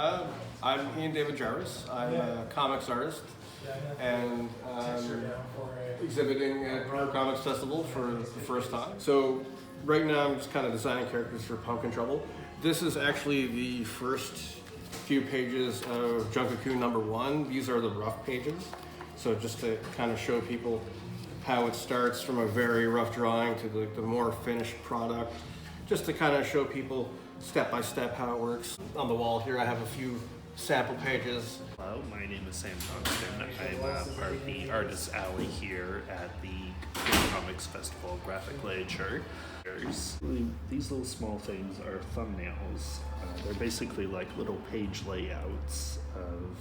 I'm Ian David Jarvis. I'm a comics artist and exhibiting at Comix Festival for the first time. So right now I'm just kind of designing characters for Pumpkin Trouble. This is actually the first few pages of Junkaku #1. These are the rough pages. So just to kind of show people how it starts from a very rough drawing to the more finished product. Just to kind of show people step by step how it works. On the wall here I have a few sample pages. Hello, my name is Sam Johnston. I'm part of the Artist Alley here at the Comix Festival of Graphic Literature. These little small things are thumbnails. They're basically like little page layouts of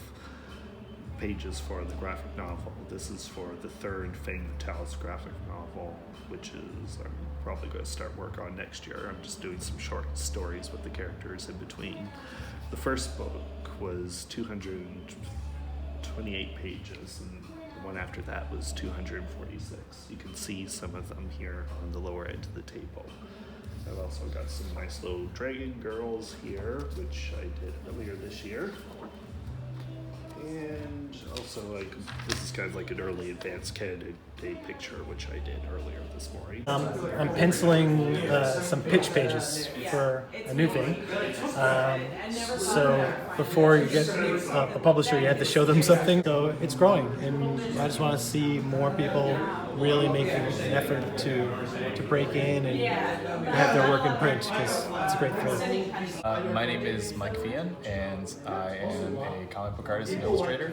pages for the graphic novel. This is for the third Fang Tao's graphic novel, which is I'm probably going to start work on next year. I'm just doing some short stories with the characters in between. The first book was 228 pages, and the one after that was 246. You can see some of them here on the lower end of the table. I've also got some nice little dragon girls here, which I did earlier this year. And also, this is kind of like an early advanced candidate day picture, which I did earlier this morning. I'm penciling some pitch pages for a new thing. So before you get a publisher, you have to show them something. So it's growing, and I just want to see more people really making an effort to break in and have their work in print, because it's a great thrill. My name is Mike Fian, and I am a comic book artist and illustrator.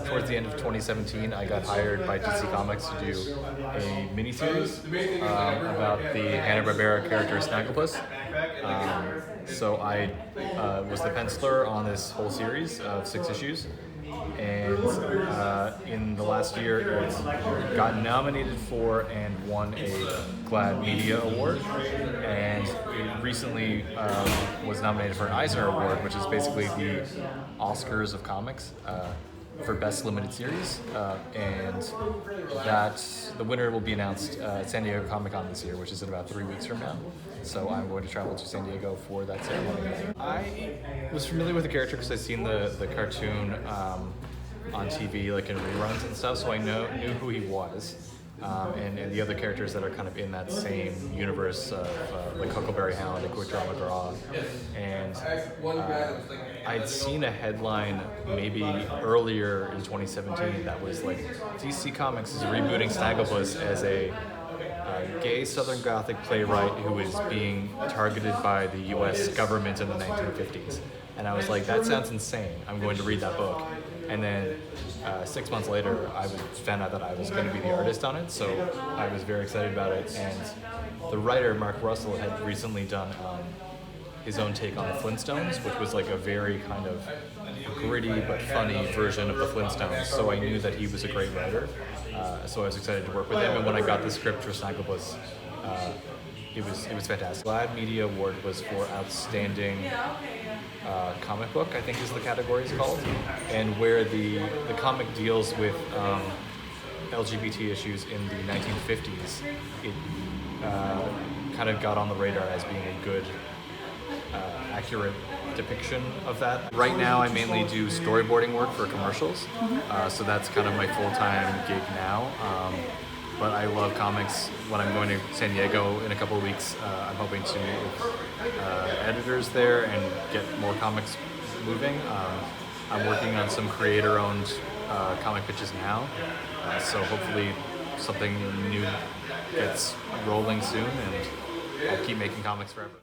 Towards the end of 2017, I got hired by DC Comics to do a miniseries about the Hanna-Barbera character Snagglepuss. So I was the penciler on this whole series of 6 issues, and in the last year it got nominated for and won a GLAAD Media Award, and it recently was nominated for an Eisner Award, which is basically the Oscars of comics for Best Limited Series, and that the winner will be announced at San Diego Comic-Con this year, which is in about 3 weeks from now. So I'm going to travel to San Diego for that ceremony. I was familiar with the character because I'd seen the cartoon on TV, like in reruns and stuff, so I knew who he was. And the other characters that are kind of in that same universe of like Huckleberry Hound and Quick Draw McGraw. And I'd seen a headline maybe earlier in 2017 that was like, DC Comics is rebooting Snagglepuss as a gay Southern Gothic playwright who is being targeted by the US government in the 1950s. And I was like, that sounds insane. I'm going to read that book. And then 6 months later, I found out that I was going to be the artist on it, so I was very excited about it. And the writer, Mark Russell, had recently done his own take on the Flintstones, which was like a very kind of gritty but funny version of the Flintstones, so I knew that he was a great writer. So I was excited to work with him, and when I got the script for Snagglepuss, it was fantastic. GLAAD Media Award was for Outstanding Comic Book, I think is the category it's called, and where the comic deals with LGBT issues in the 1950s, it kind of got on the radar as being a good, accurate depiction of that. Right now I mainly do storyboarding work for commercials, so that's kind of my full-time gig now. But I love comics. When I'm going to San Diego in a couple of weeks, I'm hoping to meet with editors there and get more comics moving. I'm working on some creator-owned comic pitches now, so hopefully something new gets rolling soon, and I'll keep making comics forever.